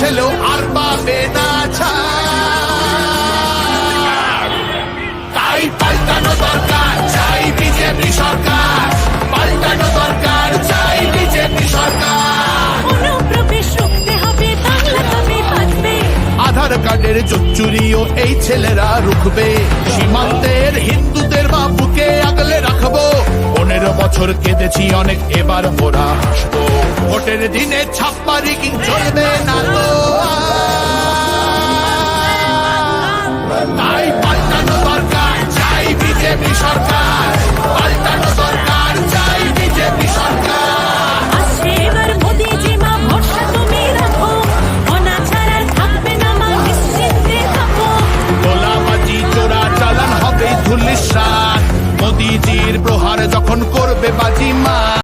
ছেলেও আর পাবে না ছাড়। তাই পাল্টানো দরকার, চাই বিজেপি সরকার। পাল্টানো দরকার, চাই বিজেপি সরকার। অনুপ্রবেশ রুখতে হবে, বাংলা তবে বাঁচবে। আধার কার্ডের চুরিও এই ছেলেরা রুখবে। সীমান্তের হিন্দুদের বুকে আগলে রাখবো। 15 বছর কেঁদেছি অনেক, এবার ওরা হাসবো। ভোটের দিনে ছাপ্পা রিগিং চলবে না তো। তাই পাল্টানো দরকার, চাই বিজেপি সরকার। পাল্টানো দরকার, চাই বিজেপি সরকার। আসছে এবার মোদিজি মা, ভরসা তুমি রাখো। অনাচার থাকবে না মা, নিশ্চিন্তে থাকো। গোলাবাজি চোরা চালান হবে ধুলিসাৎ। মোদিজির প্রহার যখন করবে বাজি মা,